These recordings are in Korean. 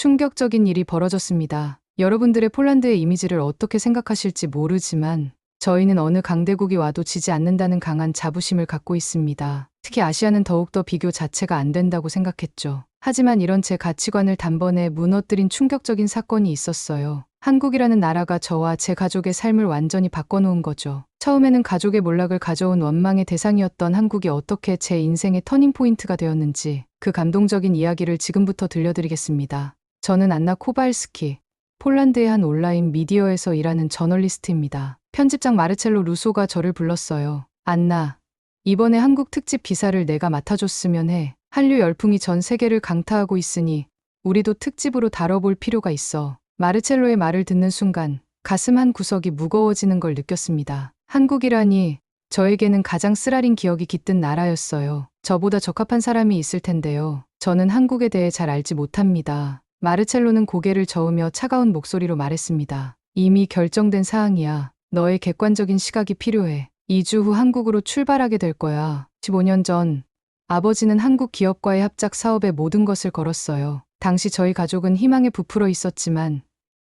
충격적인 일이 벌어졌습니다. 여러분들의 폴란드의 이미지를 어떻게 생각하실지 모르지만 저희는 어느 강대국이 와도 지지 않는다는 강한 자부심을 갖고 있습니다. 특히 아시아는 더욱더 비교 자체가 안 된다고 생각했죠. 하지만 이런 제 가치관을 단번에 무너뜨린 충격적인 사건이 있었어요. 한국이라는 나라가 저와 제 가족의 삶을 완전히 바꿔놓은 거죠. 처음에는 가족의 몰락을 가져온 원망의 대상이었던 한국이 어떻게 제 인생의 터닝포인트가 되었는지 그 감동적인 이야기를 지금부터 들려드리겠습니다. 저는 안나 코발스키, 폴란드의 한 온라인 미디어에서 일하는 저널리스트입니다. 편집장 마르첼로 루소가 저를 불렀어요. 안나, 이번에 한국 특집 기사를 내가 맡아줬으면 해. 한류 열풍이 전 세계를 강타하고 있으니 우리도 특집으로 다뤄볼 필요가 있어. 마르첼로의 말을 듣는 순간 가슴 한 구석이 무거워지는 걸 느꼈습니다. 한국이라니 저에게는 가장 쓰라린 기억이 깃든 나라였어요. 저보다 적합한 사람이 있을 텐데요. 저는 한국에 대해 잘 알지 못합니다. 마르첼로는 고개를 저으며 차가운 목소리로 말했습니다. 이미 결정된 사항이야. 너의 객관적인 시각이 필요해. 2주 후 한국으로 출발하게 될 거야. 15년 전 아버지는 한국 기업과의 합작 사업에 모든 것을 걸었어요. 당시 저희 가족은 희망에 부풀어 있었지만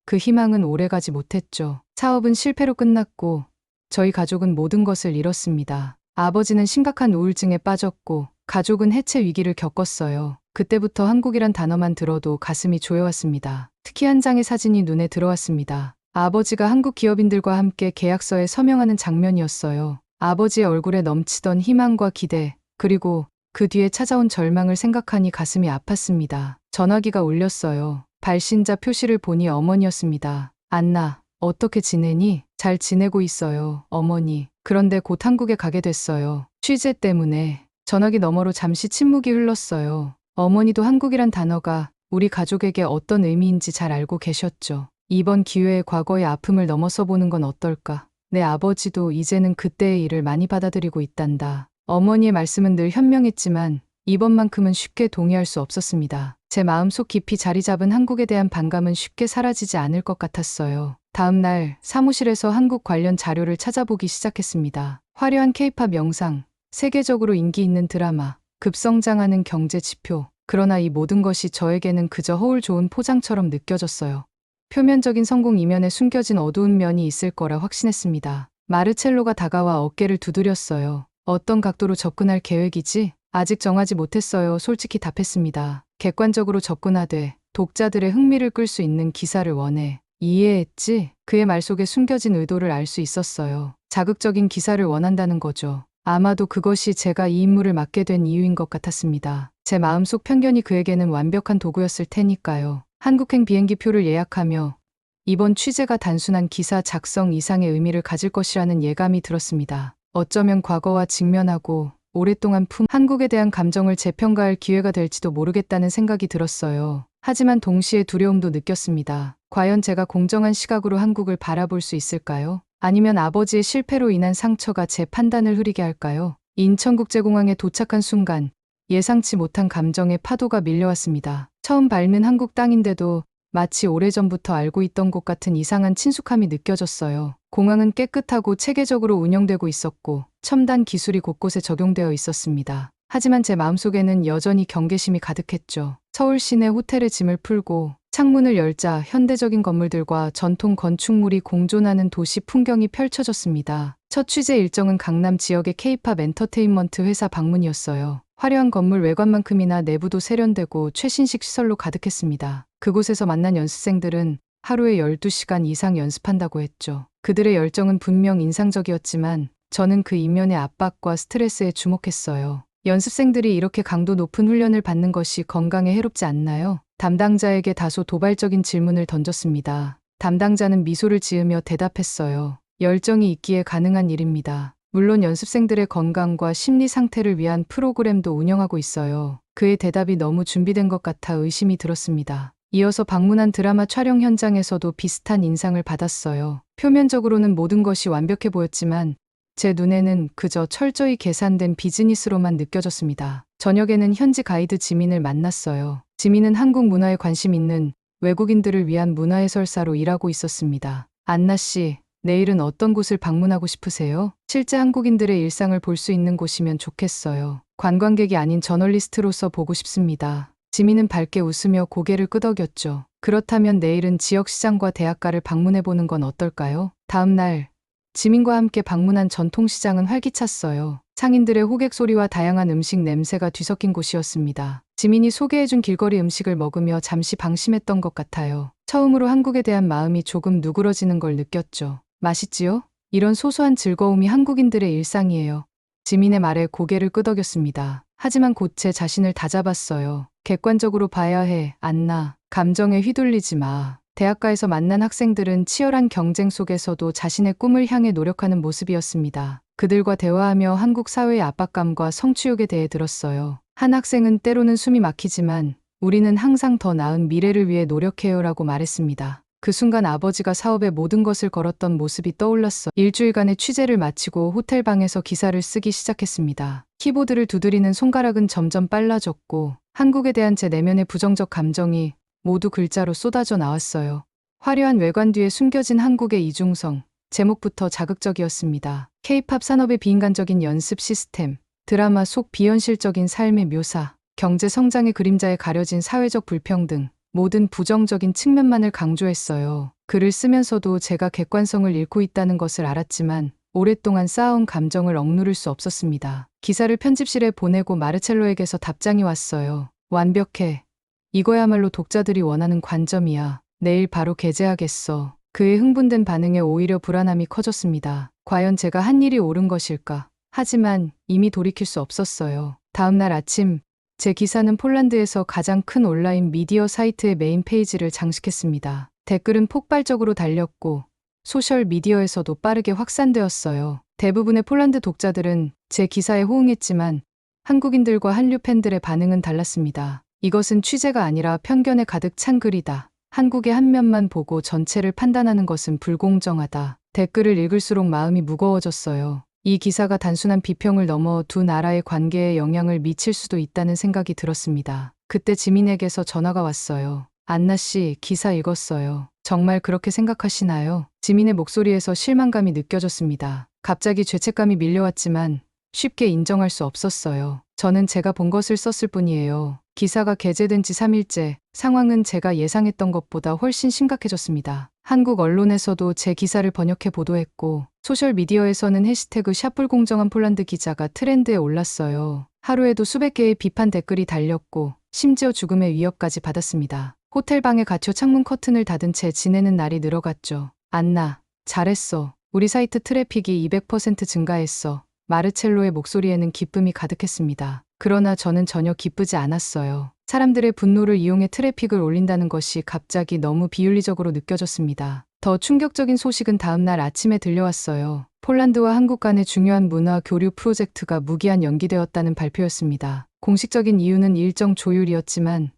그 희망은 오래가지 못했죠. 사업은 실패로 끝났고 저희 가족은 모든 것을 잃었습니다. 아버지는 심각한 우울증에 빠졌고 가족은 해체 위기를 겪었어요. 그때부터 한국이란 단어만 들어도 가슴이 조여왔습니다. 특히 한 장의 사진이 눈에 들어왔습니다. 아버지가 한국 기업인들과 함께 계약서에 서명하는 장면이었어요. 아버지의 얼굴에 넘치던 희망과 기대, 그리고 그 뒤에 찾아온 절망을 생각하니 가슴이 아팠습니다. 전화기가 울렸어요. 발신자 표시를 보니 어머니였습니다. 안나, 어떻게 지내니? 잘 지내고 있어요, 어머니. 그런데 곧 한국에 가게 됐어요. 취재 때문에. 전화기 너머로 잠시 침묵이 흘렀어요. 어머니도 한국이란 단어가 우리 가족에게 어떤 의미인지 잘 알고 계셨죠. 이번 기회에 과거의 아픔을 넘어서 보는 건 어떨까? 내 아버지도 이제는 그때의 일을 많이 받아들이고 있단다. 어머니의 말씀은 늘 현명했지만 이번만큼은 쉽게 동의할 수 없었습니다. 제 마음속 깊이 자리 잡은 한국에 대한 반감은 쉽게 사라지지 않을 것 같았어요. 다음 날 사무실에서 한국 관련 자료를 찾아보기 시작했습니다. 화려한 케이팝 영상, 세계적으로 인기 있는 드라마, 급성장하는 경제 지표. 그러나 이 모든 것이 저에게는 그저 허울 좋은 포장처럼 느껴졌어요. 표면적인 성공 이면에 숨겨진 어두운 면이 있을 거라 확신했습니다. 마르첼로가 다가와 어깨를 두드렸어요. 어떤 각도로 접근할 계획이지? 아직 정하지 못했어요. 솔직히 답했습니다. 객관적으로 접근하되 독자들의 흥미를 끌 수 있는 기사를 원해. 이해했지? 그의 말 속에 숨겨진 의도를 알 수 있었어요. 자극적인 기사를 원한다는 거죠. 아마도 그것이 제가 이 임무를 맡게 된 이유인 것 같았습니다. 제 마음속 편견이 그에게는 완벽한 도구였을 테니까요. 한국행 비행기표를 예약하며 이번 취재가 단순한 기사 작성 이상의 의미를 가질 것이라는 예감이 들었습니다. 어쩌면 과거와 직면하고 오랫동안 한국에 대한 감정을 재평가할 기회가 될지도 모르겠다는 생각이 들었어요. 하지만 동시에 두려움도 느꼈습니다. 과연 제가 공정한 시각으로 한국을 바라볼 수 있을까요? 아니면 아버지의 실패로 인한 상처가 제 판단을 흐리게 할까요? 인천국제공항에 도착한 순간 예상치 못한 감정의 파도가 밀려왔습니다. 처음 밟는 한국 땅인데도 마치 오래전부터 알고 있던 곳 같은 이상한 친숙함이 느껴졌어요. 공항은 깨끗하고 체계적으로 운영되고 있었고 첨단 기술이 곳곳에 적용되어 있었습니다. 하지만 제 마음속에는 여전히 경계심이 가득했죠. 서울 시내 호텔에 짐을 풀고 창문을 열자 현대적인 건물들과 전통 건축물이 공존하는 도시 풍경이 펼쳐졌습니다. 첫 취재 일정은 강남 지역의 K-팝 엔터테인먼트 회사 방문이었어요. 화려한 건물 외관만큼이나 내부도 세련되고 최신식 시설로 가득했습니다. 그곳에서 만난 연습생들은 하루에 12시간 이상 연습한다고 했죠. 그들의 열정은 분명 인상적이었지만 저는 그 이면의 압박과 스트레스에 주목했어요. 연습생들이 이렇게 강도 높은 훈련을 받는 것이 건강에 해롭지 않나요? 담당자에게 다소 도발적인 질문을 던졌습니다. 담당자는 미소를 지으며 대답했어요. 열정이 있기에 가능한 일입니다. 물론 연습생들의 건강과 심리 상태를 위한 프로그램도 운영하고 있어요. 그의 대답이 너무 준비된 것 같아 의심이 들었습니다. 이어서 방문한 드라마 촬영 현장에서도 비슷한 인상을 받았어요. 표면적으로는 모든 것이 완벽해 보였지만 제 눈에는 그저 철저히 계산된 비즈니스로만 느껴졌습니다. 저녁에는 현지 가이드 지민을 만났어요. 지민은 한국 문화에 관심 있는 외국인들을 위한 문화해설사로 일하고 있었습니다. 안나 씨, 내일은 어떤 곳을 방문하고 싶으세요? 실제 한국인들의 일상을 볼 수 있는 곳이면 좋겠어요. 관광객이 아닌 저널리스트로서 보고 싶습니다. 지민은 밝게 웃으며 고개를 끄덕였죠. 그렇다면 내일은 지역시장과 대학가를 방문해보는 건 어떨까요? 다음 날 지민과 함께 방문한 전통시장은 활기찼어요. 상인들의 호객 소리와 다양한 음식 냄새가 뒤섞인 곳이었습니다. 지민이 소개해준 길거리 음식을 먹으며 잠시 방심했던 것 같아요. 처음으로 한국에 대한 마음이 조금 누그러지는 걸 느꼈죠. 맛있지요? 이런 소소한 즐거움이 한국인들의 일상이에요. 지민의 말에 고개를 끄덕였습니다. 하지만 곧 제 자신을 다잡았어요. 객관적으로 봐야 해, 안나. 감정에 휘둘리지 마. 대학가에서 만난 학생들은 치열한 경쟁 속에서도 자신의 꿈을 향해 노력하는 모습이었습니다. 그들과 대화하며 한국 사회의 압박감과 성취욕에 대해 들었어요. 한 학생은 때로는 숨이 막히지만 우리는 항상 더 나은 미래를 위해 노력해요라고 말했습니다. 그 순간 아버지가 사업에 모든 것을 걸었던 모습이 떠올랐어. 일주일간의 취재를 마치고 호텔 방에서 기사를 쓰기 시작했습니다. 키보드를 두드리는 손가락은 점점 빨라졌고 한국에 대한 제 내면의 부정적 감정이 모두 글자로 쏟아져 나왔어요. 화려한 외관 뒤에 숨겨진 한국의 이중성, 제목부터 자극적이었습니다. K-팝 산업의 비인간적인 연습 시스템, 드라마 속 비현실적인 삶의 묘사, 경제 성장의 그림자에 가려진 사회적 불평등, 모든 부정적인 측면만을 강조했어요. 글을 쓰면서도 제가 객관성을 잃고 있다는 것을 알았지만 오랫동안 쌓아온 감정을 억누를 수 없었습니다. 기사를 편집실에 보내고 마르첼로에게서 답장이 왔어요. 완벽해. 이거야말로 독자들이 원하는 관점이야. 내일 바로 게재하겠어. 그의 흥분된 반응에 오히려 불안함이 커졌습니다. 과연 제가 한 일이 옳은 것일까? 하지만 이미 돌이킬 수 없었어요. 다음 날 아침 제 기사는 폴란드에서 가장 큰 온라인 미디어 사이트의 메인 페이지를 장식했습니다. 댓글은 폭발적으로 달렸고 소셜 미디어에서도 빠르게 확산되었어요. 대부분의 폴란드 독자들은 제 기사에 호응했지만 한국인들과 한류 팬들의 반응은 달랐습니다. 이것은 취재가 아니라 편견에 가득 찬 글이다. 한국의 한 면만 보고 전체를 판단하는 것은 불공정하다. 댓글을 읽을수록 마음이 무거워졌어요. 이 기사가 단순한 비평을 넘어 두 나라의 관계에 영향을 미칠 수도 있다는 생각이 들었습니다. 그때 지민에게서 전화가 왔어요. 안나 씨, 기사 읽었어요. 정말 그렇게 생각하시나요? 지민의 목소리에서 실망감이 느껴졌습니다. 갑자기 죄책감이 밀려왔지만 쉽게 인정할 수 없었어요. 저는 제가 본 것을 썼을 뿐이에요. 기사가 게재된 지 3일째, 상황은 제가 예상했던 것보다 훨씬 심각해졌습니다. 한국 언론에서도 제 기사를 번역해 보도했고 소셜미디어에서는 해시태그 샵불공정한 폴란드 기자가 트렌드에 올랐어요. 하루에도 수백 개의 비판 댓글이 달렸고 심지어 죽음의 위협까지 받았습니다. 호텔 방에 갇혀 창문 커튼을 닫은 채 지내는 날이 늘어갔죠. 안나, 잘했어. 우리 사이트 트래픽이 200% 증가했어. 마르첼로의 목소리에는 기쁨이 가득했습니다. 그러나 저는 전혀 기쁘지 않았어요. 사람들의 분노를 이용해 트래픽을 올린다는 것이 갑자기 너무 비윤리적으로 느껴졌습니다. 더 충격적인 소식은 다음 날 아침에 들려왔어요. 폴란드와 한국 간의 중요한 문화 교류 프로젝트가 무기한 연기되었다는 발표였습니다. 공식적인 이유는 일정 조율이었지만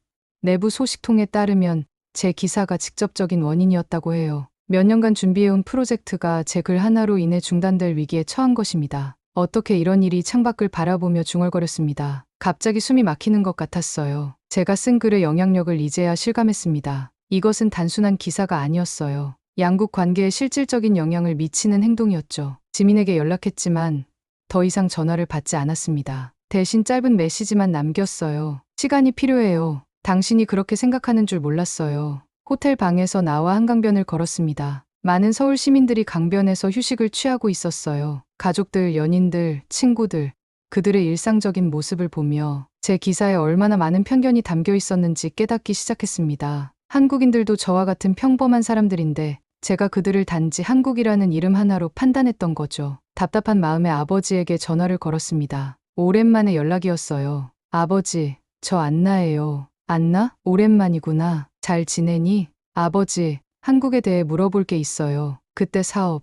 내부 소식통에 따르면 제 기사가 직접적인 원인이었다고 해요. 몇 년간 준비해온 프로젝트가 제 글 하나로 인해 중단될 위기에 처한 것입니다. 어떻게 이런 일이 창밖을 바라보며 중얼거렸습니다. 갑자기 숨이 막히는 것 같았어요. 제가 쓴 글의 영향력을 이제야 실감했습니다. 이것은 단순한 기사가 아니었어요. 양국 관계에 실질적인 영향을 미치는 행동이었죠. 지민에게 연락했지만 더 이상 전화를 받지 않았습니다. 대신 짧은 메시지만 남겼어요. 시간이 필요해요. 당신이 그렇게 생각하는 줄 몰랐어요. 호텔 방에서 나와 한강변을 걸었습니다. 많은 서울 시민들이 강변에서 휴식을 취하고 있었어요. 가족들, 연인들, 친구들, 그들의 일상적인 모습을 보며 제 기사에 얼마나 많은 편견이 담겨 있었는지 깨닫기 시작했습니다. 한국인들도 저와 같은 평범한 사람들인데 제가 그들을 단지 한국이라는 이름 하나로 판단했던 거죠. 답답한 마음에 아버지에게 전화를 걸었습니다. 오랜만에 연락이었어요. 아버지, 저 안나예요. 안나? 오랜만이구나. 잘 지내니? 아버지, 한국에 대해 물어볼 게 있어요. 그때 사업,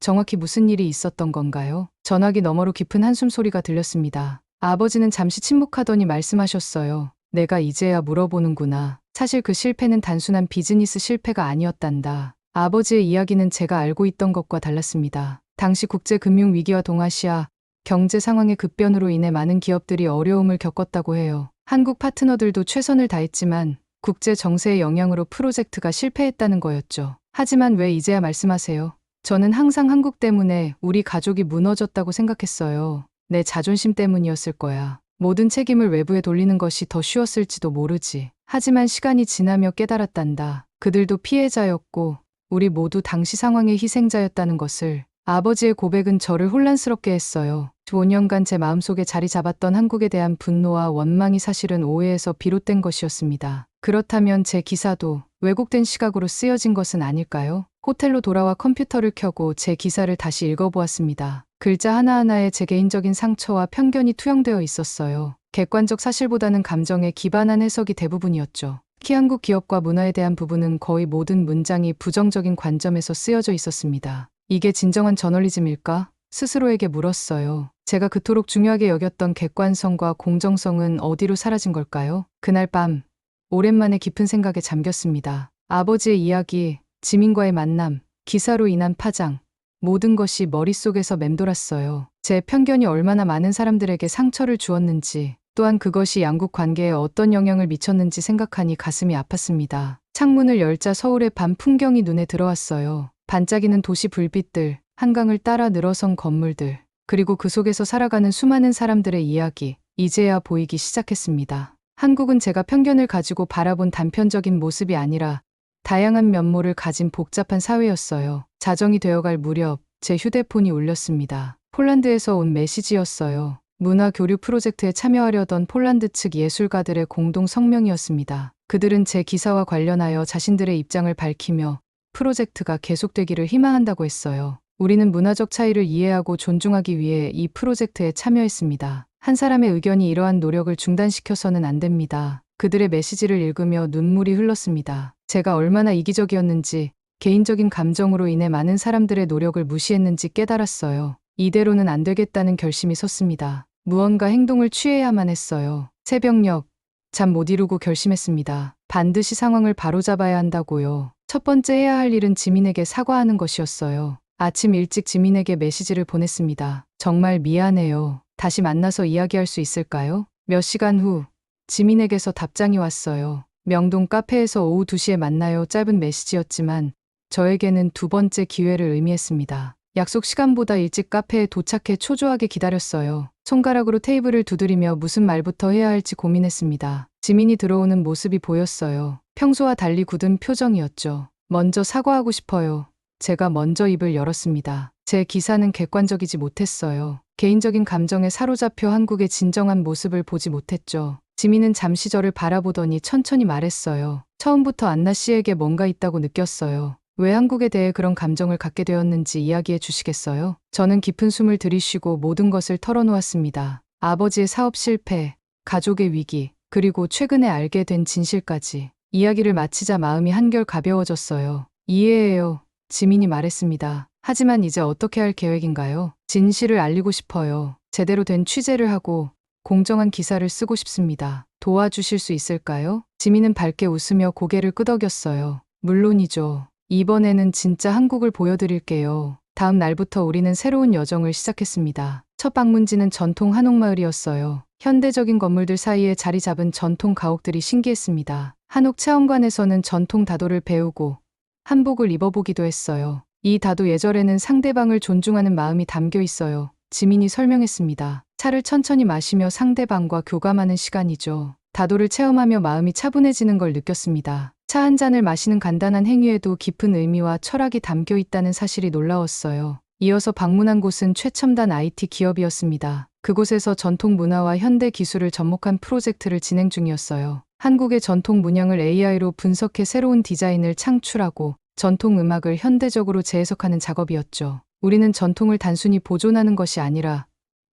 정확히 무슨 일이 있었던 건가요? 전화기 너머로 깊은 한숨 소리가 들렸습니다. 아버지는 잠시 침묵하더니 말씀하셨어요. 내가 이제야 물어보는구나. 사실 그 실패는 단순한 비즈니스 실패가 아니었단다. 아버지의 이야기는 제가 알고 있던 것과 달랐습니다. 당시 국제금융위기와 동아시아 경제 상황의 급변으로 인해 많은 기업들이 어려움을 겪었다고 해요. 한국 파트너들도 최선을 다했지만 국제 정세의 영향으로 프로젝트가 실패했다는 거였죠. 하지만 왜 이제야 말씀하세요? 저는 항상 한국 때문에 우리 가족이 무너졌다고 생각했어요. 내 자존심 때문이었을 거야. 모든 책임을 외부에 돌리는 것이 더 쉬웠을지도 모르지. 하지만 시간이 지나며 깨달았단다. 그들도 피해자였고 우리 모두 당시 상황의 희생자였다는 것을. 아버지의 고백은 저를 혼란스럽게 했어요. 5년간 제 마음속에 자리 잡았던 한국에 대한 분노와 원망이 사실은 오해에서 비롯된 것이었습니다. 그렇다면 제 기사도 왜곡된 시각으로 쓰여진 것은 아닐까요? 호텔로 돌아와 컴퓨터를 켜고 제 기사를 다시 읽어보았습니다. 글자 하나하나에 제 개인적인 상처와 편견이 투영되어 있었어요. 객관적 사실보다는 감정에 기반한 해석이 대부분이었죠. 특히 한국 기업과 문화에 대한 부분은 거의 모든 문장이 부정적인 관점에서 쓰여져 있었습니다. 이게 진정한 저널리즘일까? 스스로에게 물었어요. 제가 그토록 중요하게 여겼던 객관성과 공정성은 어디로 사라진 걸까요? 그날 밤 오랜만에 깊은 생각에 잠겼습니다. 아버지의 이야기, 지민과의 만남, 기사로 인한 파장, 모든 것이 머릿속에서 맴돌았어요. 제 편견이 얼마나 많은 사람들에게 상처를 주었는지, 또한 그것이 양국 관계에 어떤 영향을 미쳤는지 생각하니 가슴이 아팠습니다. 창문을 열자 서울의 밤 풍경이 눈에 들어왔어요. 반짝이는 도시 불빛들, 한강을 따라 늘어선 건물들, 그리고 그 속에서 살아가는 수많은 사람들의 이야기, 이제야 보이기 시작했습니다. 한국은 제가 편견을 가지고 바라본 단편적인 모습이 아니라 다양한 면모를 가진 복잡한 사회였어요. 자정이 되어갈 무렵 제 휴대폰이 울렸습니다. 폴란드에서 온 메시지였어요. 문화 교류 프로젝트에 참여하려던 폴란드 측 예술가들의 공동 성명이었습니다. 그들은 제 기사와 관련하여 자신들의 입장을 밝히며 프로젝트가 계속되기를 희망한다고 했어요. 우리는 문화적 차이를 이해하고 존중하기 위해 이 프로젝트에 참여했습니다. 한 사람의 의견이 이러한 노력을 중단시켜서는 안 됩니다. 그들의 메시지를 읽으며 눈물이 흘렀습니다. 제가 얼마나 이기적이었는지, 개인적인 감정으로 인해 많은 사람들의 노력을 무시했는지 깨달았어요. 이대로는 안 되겠다는 결심이 섰습니다. 무언가 행동을 취해야만 했어요. 새벽녘, 잠 못 이루고 결심했습니다. 반드시 상황을 바로잡아야 한다고요. 첫 번째 해야 할 일은 지민에게 사과하는 것이었어요. 아침 일찍 지민에게 메시지를 보냈습니다. 정말 미안해요. 다시 만나서 이야기할 수 있을까요? 몇 시간 후 지민에게서 답장이 왔어요. 명동 카페에서 오후 2시에 만나요. 짧은 메시지였지만 저에게는 두 번째 기회를 의미했습니다. 약속 시간보다 일찍 카페에 도착해 초조하게 기다렸어요. 손가락으로 테이블을 두드리며 무슨 말부터 해야 할지 고민했습니다. 지민이 들어오는 모습이 보였어요. 평소와 달리 굳은 표정이었죠. 먼저 사과하고 싶어요. 제가 먼저 입을 열었습니다. 제 기사는 객관적이지 못했어요. 개인적인 감정에 사로잡혀 한국의 진정한 모습을 보지 못했죠. 지민은 잠시 저를 바라보더니 천천히 말했어요. 처음부터 안나 씨에게 뭔가 있다고 느꼈어요. 왜 한국에 대해 그런 감정을 갖게 되었는지 이야기해 주시겠어요? 저는 깊은 숨을 들이쉬고 모든 것을 털어놓았습니다. 아버지의 사업 실패, 가족의 위기, 그리고 최근에 알게 된 진실까지. 이야기를 마치자 마음이 한결 가벼워졌어요. 이해해요. 지민이 말했습니다. 하지만 이제 어떻게 할 계획인가요? 진실을 알리고 싶어요. 제대로 된 취재를 하고 공정한 기사를 쓰고 싶습니다. 도와주실 수 있을까요? 지민은 밝게 웃으며 고개를 끄덕였어요. 물론이죠. 이번에는 진짜 한국을 보여드릴게요. 다음 날부터 우리는 새로운 여정을 시작했습니다. 첫 방문지는 전통 한옥마을이었어요. 현대적인 건물들 사이에 자리 잡은 전통 가옥들이 신기했습니다. 한옥 체험관에서는 전통 다도를 배우고 한복을 입어보기도 했어요. 이 다도 예절에는 상대방을 존중하는 마음이 담겨 있어요. 지민이 설명했습니다. 차를 천천히 마시며 상대방과 교감하는 시간이죠. 다도를 체험하며 마음이 차분해지는 걸 느꼈습니다. 차 한 잔을 마시는 간단한 행위에도 깊은 의미와 철학이 담겨 있다는 사실이 놀라웠어요. 이어서 방문한 곳은 최첨단 IT 기업이었습니다. 그곳에서 전통 문화와 현대 기술을 접목한 프로젝트를 진행 중이었어요. 한국의 전통 문양을 AI로 분석해 새로운 디자인을 창출하고 전통 음악을 현대적으로 재해석하는 작업이었죠. 우리는 전통을 단순히 보존하는 것이 아니라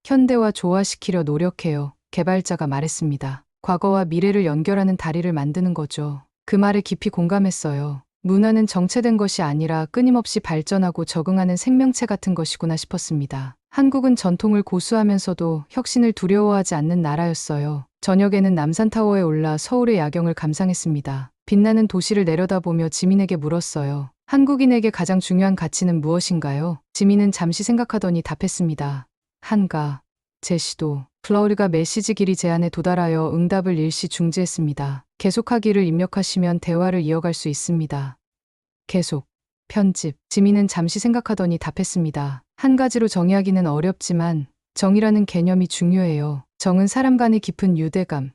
현대화 조화시키려 노력해요. 개발자가 말했습니다. 과거와 미래를 연결하는 다리를 만드는 거죠. 그 말에 깊이 공감했어요. 문화는 정체된 것이 아니라 끊임없이 발전하고 적응하는 생명체 같은 것이구나 싶었습니다. 한국은 전통을 고수하면서도 혁신을 두려워하지 않는 나라였어요. 저녁에는 남산타워에 올라 서울의 야경을 감상했습니다. 빛나는 도시를 내려다보며 지민에게 물었어요. 한국인에게 가장 중요한 가치는 무엇인가요? 지민은 잠시 생각하더니 답했습니다. 한가, 제시도. 플러리가 메시지 길이 제한에 도달하여 응답을 일시 중지했습니다. 계속하기를 입력하시면 대화를 이어갈 수 있습니다. 계속. 편집. 지민은 잠시 생각하더니 답했습니다. 한 가지로 정의하기는 어렵지만 정의라는 개념이 중요해요. 정은 사람 간의 깊은 유대감,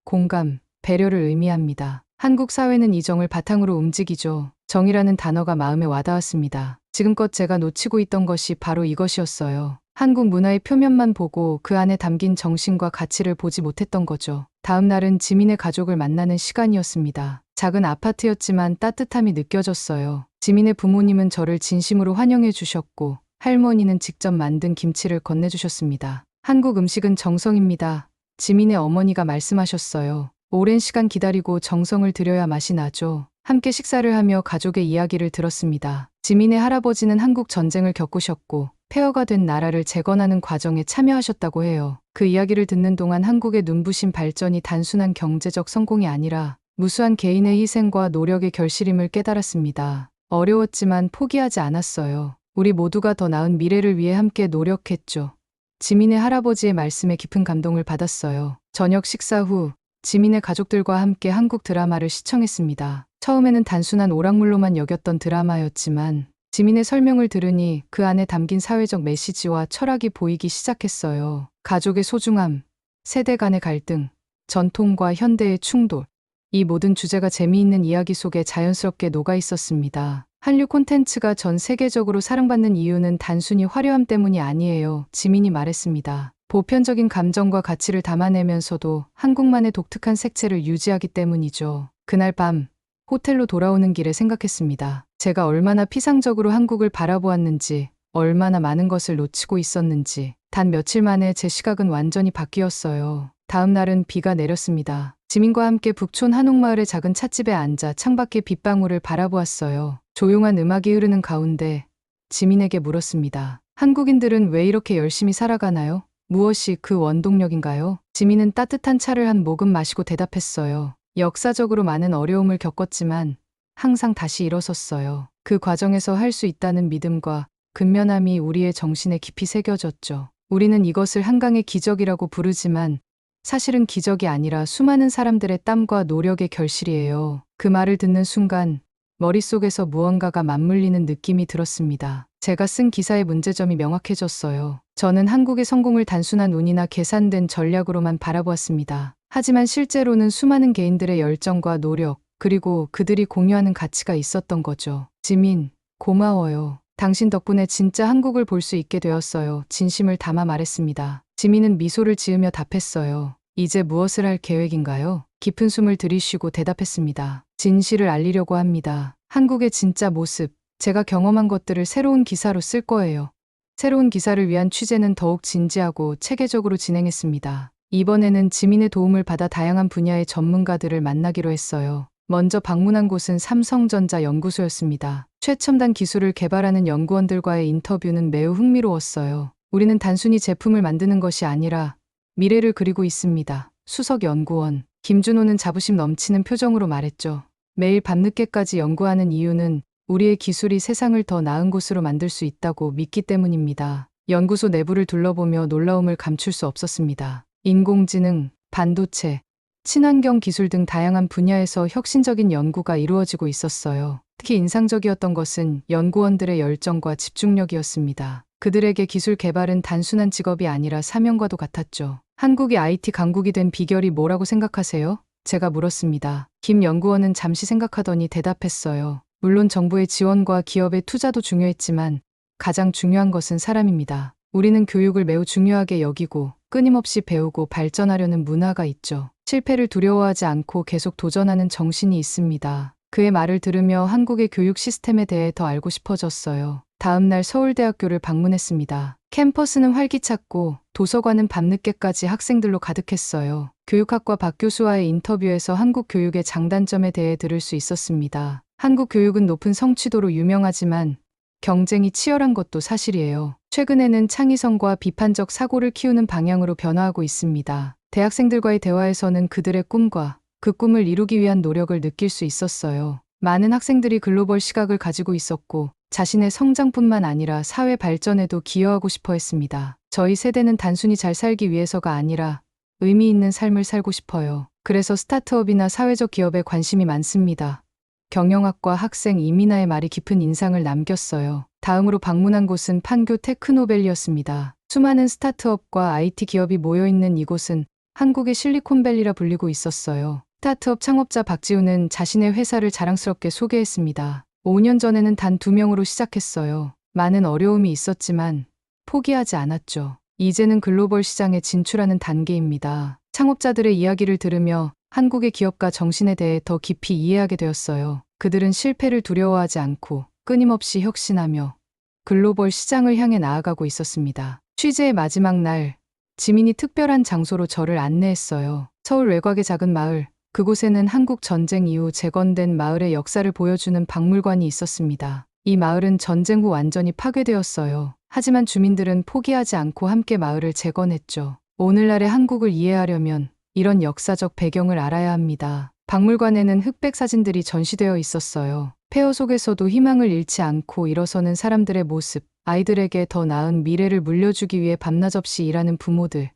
공감, 배려를 의미합니다. 한국 사회는 이 정을 바탕으로 움직이죠. 정이라는 단어가 마음에 와닿았습니다. 지금껏 제가 놓치고 있던 것이 바로 이것이었어요. 한국 문화의 표면만 보고 그 안에 담긴 정신과 가치를 보지 못했던 거죠. 다음 날은 지민의 가족을 만나는 시간이었습니다. 작은 아파트였지만 따뜻함이 느껴졌어요. 지민의 부모님은 저를 진심으로 환영해 주셨고 할머니는 직접 만든 김치를 건네주셨습니다. 한국 음식은 정성입니다. 지민의 어머니가 말씀하셨어요. 오랜 시간 기다리고 정성을 들여야 맛이 나죠. 함께 식사를 하며 가족의 이야기를 들었습니다. 지민의 할아버지는 한국 전쟁을 겪으셨고 폐허가 된 나라를 재건하는 과정에 참여하셨다고 해요. 그 이야기를 듣는 동안 한국의 눈부신 발전이 단순한 경제적 성공이 아니라 무수한 개인의 희생과 노력의 결실임을 깨달았습니다. 어려웠지만 포기하지 않았어요. 우리 모두가 더 나은 미래를 위해 함께 노력했죠. 지민의 할아버지의 말씀에 깊은 감동을 받았어요. 저녁 식사 후 지민의 가족들과 함께 한국 드라마를 시청했습니다. 처음에는 단순한 오락물로만 여겼던 드라마였지만 지민의 설명을 들으니 그 안에 담긴 사회적 메시지와 철학이 보이기 시작했어요. 가족의 소중함, 세대 간의 갈등, 전통과 현대의 충돌. 이 모든 주제가 재미있는 이야기 속에 자연스럽게 녹아 있었습니다. 한류 콘텐츠가 전 세계적으로 사랑받는 이유는 단순히 화려함 때문이 아니에요. 지민이 말했습니다. 보편적인 감정과 가치를 담아내면서도 한국만의 독특한 색채를 유지하기 때문이죠. 그날 밤 호텔로 돌아오는 길에 생각했습니다. 제가 얼마나 피상적으로 한국을 바라보았는지, 얼마나 많은 것을 놓치고 있었는지. 단 며칠 만에 제 시각은 완전히 바뀌었어요. 다음 날은 비가 내렸습니다. 지민과 함께 북촌 한옥마을의 작은 찻집에 앉아 창밖의 빗방울을 바라보았어요. 조용한 음악이 흐르는 가운데 지민에게 물었습니다. 한국인들은 왜 이렇게 열심히 살아가나요? 무엇이 그 원동력인가요? 지민은 따뜻한 차를 한 모금 마시고 대답했어요. 역사적으로 많은 어려움을 겪었지만 항상 다시 일어섰어요. 그 과정에서 할 수 있다는 믿음과 근면함이 우리의 정신에 깊이 새겨졌죠. 우리는 이것을 한강의 기적이라고 부르지만 사실은 기적이 아니라 수많은 사람들의 땀과 노력의 결실이에요. 그 말을 듣는 순간 머릿속에서 무언가가 맞물리는 느낌이 들었습니다. 제가 쓴 기사의 문제점이 명확해졌어요. 저는 한국의 성공을 단순한 운이나 계산된 전략으로만 바라보았습니다. 하지만 실제로는 수많은 개인들의 열정과 노력, 그리고 그들이 공유하는 가치가 있었던 거죠. 지민, 고마워요. 당신 덕분에 진짜 한국을 볼 수 있게 되었어요. 진심을 담아 말했습니다. 지민은 미소를 지으며 답했어요. 이제 무엇을 할 계획인가요? 깊은 숨을 들이쉬고 대답했습니다. 진실을 알리려고 합니다. 한국의 진짜 모습, 제가 경험한 것들을 새로운 기사로 쓸 거예요. 새로운 기사를 위한 취재는 더욱 진지하고 체계적으로 진행했습니다. 이번에는 지민의 도움을 받아 다양한 분야의 전문가들을 만나기로 했어요. 먼저 방문한 곳은 삼성전자 연구소였습니다. 최첨단 기술을 개발하는 연구원들과의 인터뷰는 매우 흥미로웠어요. 우리는 단순히 제품을 만드는 것이 아니라 미래를 그리고 있습니다. 수석 연구원 김준호는 자부심 넘치는 표정으로 말했죠. 매일 밤늦게까지 연구하는 이유는 우리의 기술이 세상을 더 나은 곳으로 만들 수 있다고 믿기 때문입니다. 연구소 내부를 둘러보며 놀라움을 감출 수 없었습니다. 인공지능, 반도체, 친환경 기술 등 다양한 분야에서 혁신적인 연구가 이루어지고 있었어요. 특히 인상적이었던 것은 연구원들의 열정과 집중력이었습니다. 그들에게 기술 개발은 단순한 직업이 아니라 사명과도 같았죠. 한국이 IT 강국이 된 비결이 뭐라고 생각하세요? 제가 물었습니다. 김 연구원은 잠시 생각하더니 대답했어요. 물론 정부의 지원과 기업의 투자도 중요했지만 가장 중요한 것은 사람입니다. 우리는 교육을 매우 중요하게 여기고 끊임없이 배우고 발전하려는 문화가 있죠. 실패를 두려워하지 않고 계속 도전하는 정신이 있습니다. 그의 말을 들으며 한국의 교육 시스템에 대해 더 알고 싶어졌어요. 다음 날 서울대학교를 방문했습니다. 캠퍼스는 활기찼고 도서관은 밤늦게까지 학생들로 가득했어요. 교육학과 박 교수와의 인터뷰에서 한국 교육의 장단점에 대해 들을 수 있었습니다. 한국 교육은 높은 성취도로 유명하지만 경쟁이 치열한 것도 사실이에요. 최근에는 창의성과 비판적 사고를 키우는 방향으로 변화하고 있습니다. 대학생들과의 대화에서는 그들의 꿈과 그 꿈을 이루기 위한 노력을 느낄 수 있었어요. 많은 학생들이 글로벌 시각을 가지고 있었고 자신의 성장뿐만 아니라 사회 발전에도 기여하고 싶어 했습니다. 저희 세대는 단순히 잘 살기 위해서가 아니라 의미 있는 삶을 살고 싶어요. 그래서 스타트업이나 사회적 기업에 관심이 많습니다. 경영학과 학생 이민아의 말이 깊은 인상을 남겼어요. 다음으로 방문한 곳은 판교 테크노밸리였습니다. 수많은 스타트업과 IT 기업이 모여있는 이곳은 한국의 실리콘밸리라 불리고 있었어요. 스타트업 창업자 박지우는 자신의 회사를 자랑스럽게 소개했습니다. 5년 전에는 단 2명으로 시작했어요. 많은 어려움이 있었지만 포기하지 않았죠. 이제는 글로벌 시장에 진출하는 단계입니다. 창업자들의 이야기를 들으며 한국의 기업가 정신에 대해 더 깊이 이해하게 되었어요. 그들은 실패를 두려워하지 않고 끊임없이 혁신하며 글로벌 시장을 향해 나아가고 있었습니다. 취재의 마지막 날, 지민이 특별한 장소로 저를 안내했어요. 서울 외곽의 작은 마을, 그곳에는 한국 전쟁 이후 재건된 마을의 역사를 보여주는 박물관이 있었습니다. 이 마을은 전쟁 후 완전히 파괴되었어요. 하지만 주민들은 포기하지 않고 함께 마을을 재건했죠. 오늘날의 한국을 이해하려면 이런 역사적 배경을 알아야 합니다. 박물관에는 흑백 사진들이 전시되어 있었어요. 폐허 속에서도 희망을 잃지 않고 일어서는 사람들의 모습, 아이들에게 더 나은 미래를 물려주기 위해 밤낮 없이 일하는 부모들.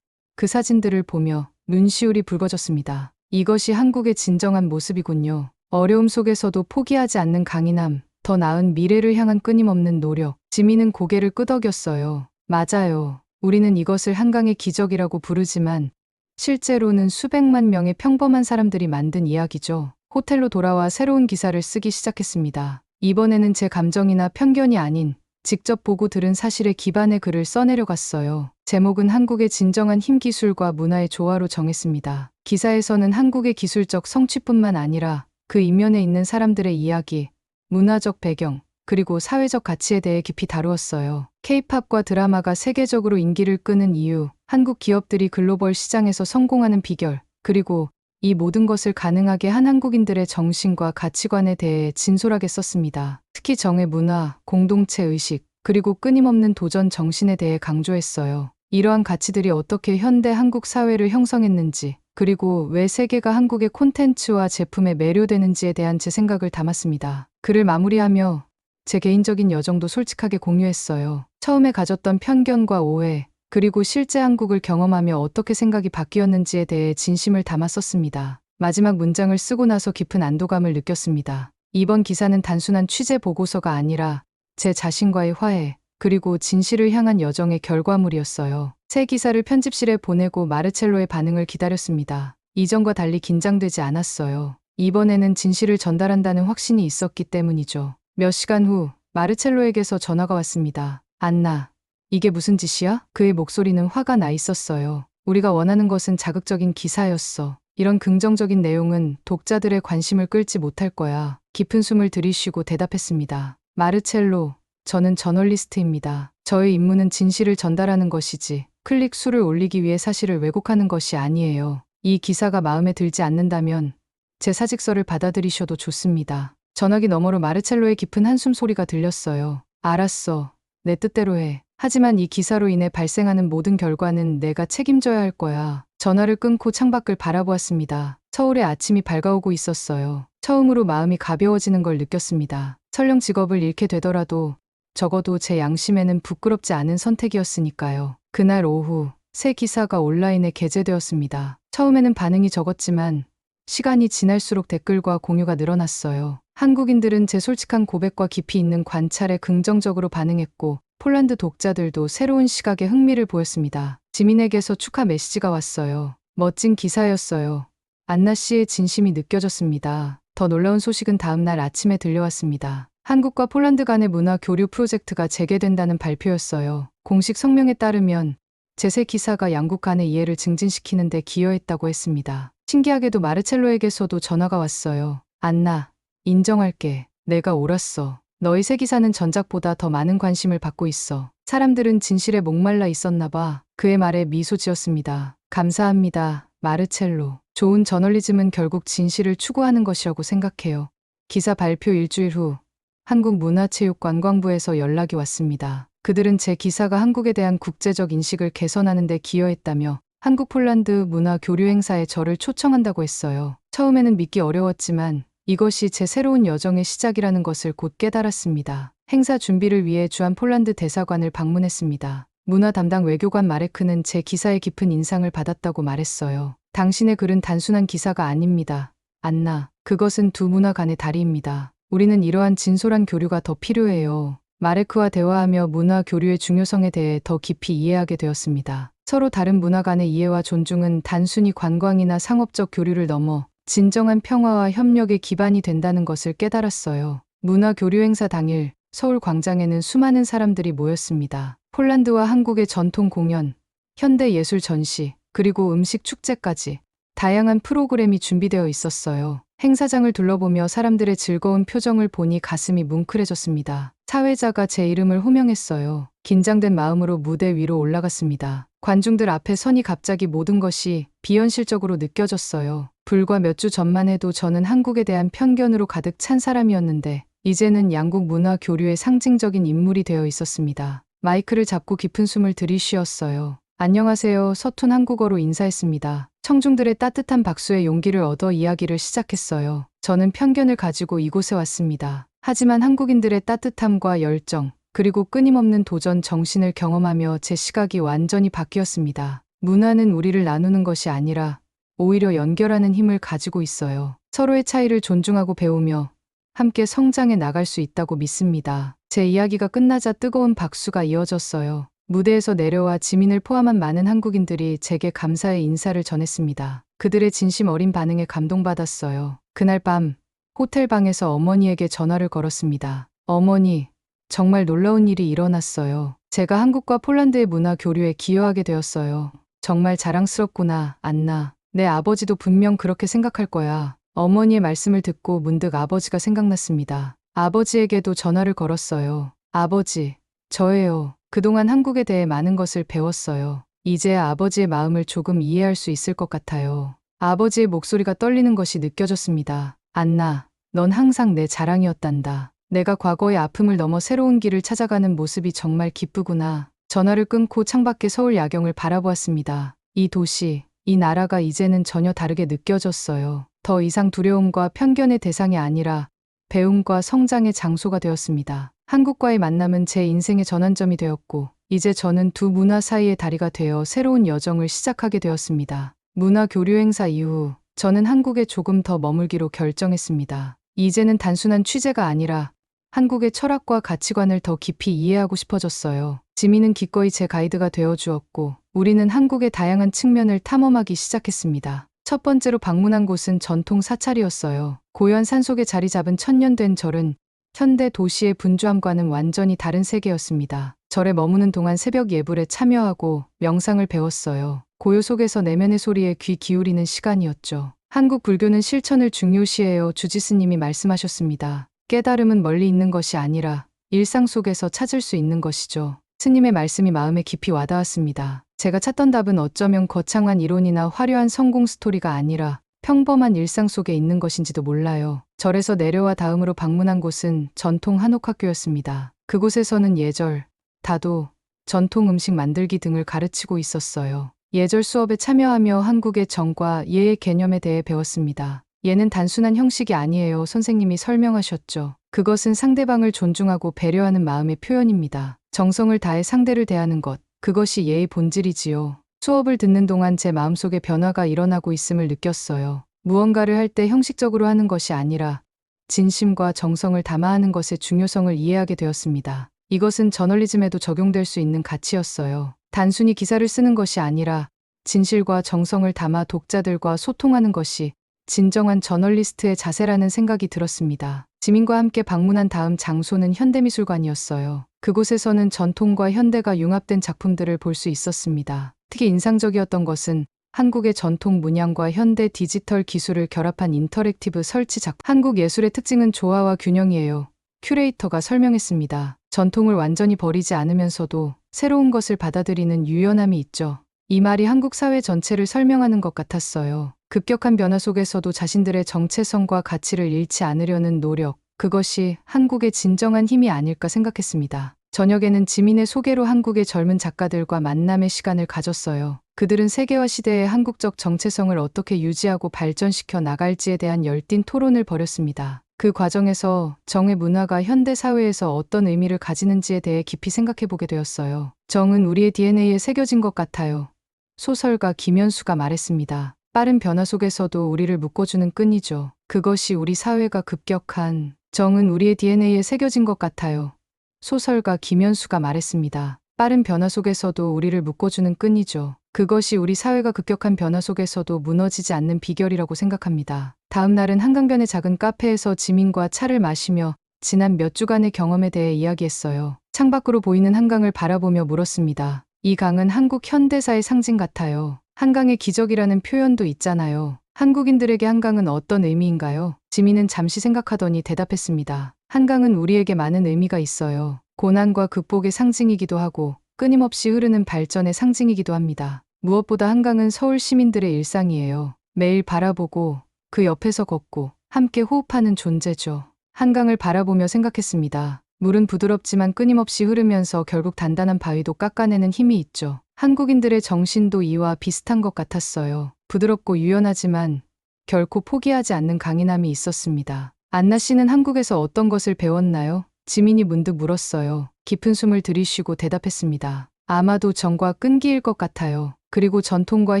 그 사진들을 보며 눈시울이 붉어졌습니다. 이것이 한국의 진정한 모습이군요. 어려움 속에서도 포기하지 않는 강인함, 더 나은 미래를 향한 끊임없는 노력. 지민은 고개를 끄덕였어요. 맞아요. 우리는 이것을 한강의 기적이라고 부르지만 실제로는 수백만 명의 평범한 사람들이 만든 이야기죠. 호텔로 돌아와 새로운 기사를 쓰기 시작했습니다. 이번에는 제 감정이나 편견이 아닌 직접 보고 들은 사실에 기반의 글을 써내려갔어요. 제목은 한국의 진정한 힘 기술과 문화의 조화로 정했습니다. 기사에서는 한국의 기술적 성취뿐만 아니라 그 이면에 있는 사람들의 이야기, 문화적 배경, 그리고 사회적 가치에 대해 깊이 다루었어요. K-팝과 드라마가 세계적으로 인기를 끄는 이유, 한국 기업들이 글로벌 시장에서 성공하는 비결, 그리고 이 모든 것을 가능하게 한 한국인들의 정신과 가치관에 대해 진솔하게 썼습니다. 특히 정의 문화, 공동체 의식, 그리고 끊임없는 도전 정신에 대해 강조했어요. 이러한 가치들이 어떻게 현대 한국 사회를 형성했는지, 그리고 왜 세계가 한국의 콘텐츠와 제품에 매료되는지에 대한 제 생각을 담았습니다. 글을 마무리하며 제 개인적인 여정도 솔직하게 공유했어요. 처음에 가졌던 편견과 오해, 그리고 실제 한국을 경험하며 어떻게 생각이 바뀌었는지에 대해 진심을 담아 썼습니다. 마지막 문장을 쓰고 나서 깊은 안도감을 느꼈습니다. 이번 기사는 단순한 취재 보고서가 아니라 제 자신과의 화해, 그리고 진실을 향한 여정의 결과물이었어요. 새 기사를 편집실에 보내고 마르첼로의 반응을 기다렸습니다. 이전과 달리 긴장되지 않았어요. 이번에는 진실을 전달한다는 확신이 있었기 때문이죠. 몇 시간 후 마르첼로에게서 전화가 왔습니다. 안나, 이게 무슨 짓이야? 그의 목소리는 화가 나 있었어요. 우리가 원하는 것은 자극적인 기사였어. 이런 긍정적인 내용은 독자들의 관심을 끌지 못할 거야. 깊은 숨을 들이쉬고 대답했습니다. 마르첼로, 저는 저널리스트입니다. 저의 임무는 진실을 전달하는 것이지 클릭 수를 올리기 위해 사실을 왜곡하는 것이 아니에요. 이 기사가 마음에 들지 않는다면 제 사직서를 받아들이셔도 좋습니다. 전화기 너머로 마르첼로의 깊은 한숨 소리가 들렸어요. 알았어. 내 뜻대로 해. 하지만 이 기사로 인해 발생하는 모든 결과는 내가 책임져야 할 거야. 전화를 끊고 창밖을 바라보았습니다. 서울의 아침이 밝아오고 있었어요. 처음으로 마음이 가벼워지는 걸 느꼈습니다. 설령 직업을 잃게 되더라도 적어도 제 양심에는 부끄럽지 않은 선택이었으니까요. 그날 오후 새 기사가 온라인에 게재되었습니다. 처음에는 반응이 적었지만 시간이 지날수록 댓글과 공유가 늘어났어요. 한국인들은 제 솔직한 고백과 깊이 있는 관찰에 긍정적으로 반응했고 폴란드 독자들도 새로운 시각에 흥미를 보였습니다. 지민에게서 축하 메시지가 왔어요. 멋진 기사였어요. 안나 씨의 진심이 느껴졌습니다. 더 놀라운 소식은 다음 날 아침에 들려왔습니다. 한국과 폴란드 간의 문화 교류 프로젝트가 재개된다는 발표였어요. 공식 성명에 따르면 제 새 기사가 양국 간의 이해를 증진시키는 데 기여했다고 했습니다. 신기하게도 마르첼로에게서도 전화가 왔어요. 안나, 인정할게. 내가 옳았어. 너의 새 기사는 전작보다 더 많은 관심을 받고 있어. 사람들은 진실에 목말라 있었나 봐. 그의 말에 미소 지었습니다. 감사합니다, 마르첼로. 좋은 저널리즘은 결국 진실을 추구하는 것이라고 생각해요. 기사 발표 일주일 후 한국문화체육관광부에서 연락이 왔습니다. 그들은 제 기사가 한국에 대한 국제적 인식을 개선하는 데 기여했다며 한국 폴란드 문화 교류 행사에 저를 초청한다고 했어요. 처음에는 믿기 어려웠지만 이것이 제 새로운 여정의 시작이라는 것을 곧 깨달았습니다. 행사 준비를 위해 주한 폴란드 대사관을 방문했습니다. 문화 담당 외교관 마레크는 제 기사에 깊은 인상을 받았다고 말했어요. 당신의 글은 단순한 기사가 아닙니다. 안나, 그것은 두 문화 간의 다리입니다. 우리는 이러한 진솔한 교류가 더 필요해요. 마레크와 대화하며 문화 교류의 중요성에 대해 더 깊이 이해하게 되었습니다. 서로 다른 문화 간의 이해와 존중은 단순히 관광이나 상업적 교류를 넘어 진정한 평화와 협력의 기반이 된다는 것을 깨달았어요. 문화 교류 행사 당일 서울 광장에는 수많은 사람들이 모였습니다. 폴란드와 한국의 전통 공연, 현대 예술 전시, 그리고 음식 축제까지 다양한 프로그램이 준비되어 있었어요. 행사장을 둘러보며 사람들의 즐거운 표정을 보니 가슴이 뭉클해졌습니다. 사회자가 제 이름을 호명했어요. 긴장된 마음으로 무대 위로 올라갔습니다. 관중들 앞에 서니 갑자기 모든 것이 비현실적으로 느껴졌어요. 불과 몇 주 전만 해도 저는 한국에 대한 편견으로 가득 찬 사람이었는데 이제는 양국 문화 교류의 상징적인 인물이 되어 있었습니다. 마이크를 잡고 깊은 숨을 들이쉬었어요. 안녕하세요. 서툰 한국어로 인사했습니다. 청중들의 따뜻한 박수에 용기를 얻어 이야기를 시작했어요. 저는 편견을 가지고 이곳에 왔습니다. 하지만 한국인들의 따뜻함과 열정, 그리고 끊임없는 도전 정신을 경험하며 제 시각이 완전히 바뀌었습니다. 문화는 우리를 나누는 것이 아니라 오히려 연결하는 힘을 가지고 있어요. 서로의 차이를 존중하고 배우며 함께 성장해 나갈 수 있다고 믿습니다. 제 이야기가 끝나자 뜨거운 박수가 이어졌어요. 무대에서 내려와 지민을 포함한 많은 한국인들이 제게 감사의 인사를 전했습니다. 그들의 진심 어린 반응에 감동받았어요. 그날 밤 호텔 방에서 어머니에게 전화를 걸었습니다. 어머니, 정말 놀라운 일이 일어났어요. 제가 한국과 폴란드의 문화 교류에 기여하게 되었어요. 정말 자랑스럽구나, 안나. 내 아버지도 분명 그렇게 생각할 거야. 어머니의 말씀을 듣고 문득 아버지가 생각났습니다. 아버지에게도 전화를 걸었어요. 아버지, 저예요. 그동안 한국에 대해 많은 것을 배웠어요. 이제야 아버지의 마음을 조금 이해할 수 있을 것 같아요. 아버지의 목소리가 떨리는 것이 느껴졌습니다. 안나, 넌 항상 내 자랑이었단다. 내가 과거의 아픔을 넘어 새로운 길을 찾아가는 모습이 정말 기쁘구나. 전화를 끊고 창밖의 서울 야경을 바라보았습니다. 이 도시, 이 나라가 이제는 전혀 다르게 느껴졌어요. 더 이상 두려움과 편견의 대상이 아니라 배움과 성장의 장소가 되었습니다. 한국과의 만남은 제 인생의 전환점이 되었고, 이제 저는 두 문화 사이의 다리가 되어 새로운 여정을 시작하게 되었습니다. 문화 교류 행사 이후 저는 한국에 조금 더 머물기로 결정했습니다. 이제는 단순한 취재가 아니라 한국의 철학과 가치관을 더 깊이 이해하고 싶어졌어요. 지민은 기꺼이 제 가이드가 되어 주었고, 우리는 한국의 다양한 측면을 탐험하기 시작했습니다. 첫 번째로 방문한 곳은 전통 사찰이었어요. 고요한 산속에 자리 잡은 천년된 절은 현대 도시의 분주함과는 완전히 다른 세계였습니다. 절에 머무는 동안 새벽 예불에 참여하고 명상을 배웠어요. 고요 속에서 내면의 소리에 귀 기울이는 시간이었죠. 한국 불교는 실천을 중요시해요. 주지스님이 말씀하셨습니다. 깨달음은 멀리 있는 것이 아니라 일상 속에서 찾을 수 있는 것이죠. 스님의 말씀이 마음에 깊이 와닿았습니다. 제가 찾던 답은 어쩌면 거창한 이론이나 화려한 성공 스토리가 아니라 평범한 일상 속에 있는 것인지도 몰라요. 절에서 내려와 다음으로 방문한 곳은 전통 한옥학교였습니다. 그곳에서는 예절, 다도, 전통 음식 만들기 등을 가르치고 있었어요. 예절 수업에 참여하며 한국의 정과 예의 개념에 대해 배웠습니다. 예는 단순한 형식이 아니에요. 선생님이 설명하셨죠. 그것은 상대방을 존중하고 배려하는 마음의 표현입니다. 정성을 다해 상대를 대하는 것, 그것이 예의 본질이지요. 수업을 듣는 동안 제 마음속에 변화가 일어나고 있음을 느꼈어요. 무언가를 할 때 형식적으로 하는 것이 아니라 진심과 정성을 담아 하는 것의 중요성을 이해하게 되었습니다. 이것은 저널리즘에도 적용될 수 있는 가치였어요. 단순히 기사를 쓰는 것이 아니라 진실과 정성을 담아 독자들과 소통하는 것이 진정한 저널리스트의 자세라는 생각이 들었습니다. 지민과 함께 방문한 다음 장소는 현대미술관이었어요. 그곳에서는 전통과 현대가 융합된 작품들을 볼 수 있었습니다. 특히 인상적이었던 것은 한국의 전통 문양과 현대 디지털 기술을 결합한 인터랙티브 설치 작품. 한국 예술의 특징은 조화와 균형이에요. 큐레이터가 설명했습니다. 전통을 완전히 버리지 않으면서도 새로운 것을 받아들이는 유연함이 있죠. 이 말이 한국 사회 전체를 설명하는 것 같았어요. 급격한 변화 속에서도 자신들의 정체성과 가치를 잃지 않으려는 노력, 그것이 한국의 진정한 힘이 아닐까 생각했습니다. 저녁에는 지민의 소개로 한국의 젊은 작가들과 만남의 시간을 가졌어요. 그들은 세계화 시대의 한국적 정체성을 어떻게 유지하고 발전시켜 나갈지에 대한 열띤 토론을 벌였습니다. 그 과정에서 정의 문화가 현대 사회에서 어떤 의미를 가지는지에 대해 깊이 생각해보게 되었어요. 정은 우리의 DNA에 새겨진 것 같아요. 소설가 김연수가 말했습니다. 빠른 변화 속에서도 우리를 묶어주는 끈이죠. 그것이 우리 사회가 급격한 정은 우리의 DNA에 새겨진 것 같아요. 소설가 김현수가 말했습니다. 빠른 변화 속에서도 우리를 묶어주는 끈이죠. 그것이 우리 사회가 급격한 변화 속에서도 무너지지 않는 비결이라고 생각합니다. 다음 날은 한강변의 작은 카페에서 지민과 차를 마시며 지난 몇 주간의 경험에 대해 이야기했어요. 창밖으로 보이는 한강을 바라보며 물었습니다. 이 강은 한국 현대사의 상징 같아요. 한강의 기적이라는 표현도 있잖아요. 한국인들에게 한강은 어떤 의미인가요? 지민은 잠시 생각하더니 대답했습니다. 한강은 우리에게 많은 의미가 있어요. 고난과 극복의 상징이기도 하고 끊임없이 흐르는 발전의 상징이기도 합니다. 무엇보다 한강은 서울 시민들의 일상이에요. 매일 바라보고 그 옆에서 걷고 함께 호흡하는 존재죠. 한강을 바라보며 생각했습니다. 물은 부드럽지만 끊임없이 흐르면서 결국 단단한 바위도 깎아내는 힘이 있죠. 한국인들의 정신도 이와 비슷한 것 같았어요. 부드럽고 유연하지만 결코 포기하지 않는 강인함이 있었습니다. 안나 씨는 한국에서 어떤 것을 배웠나요? 지민이 문득 물었어요. 깊은 숨을 들이쉬고 대답했습니다. 아마도 정과 끈기일 것 같아요. 그리고 전통과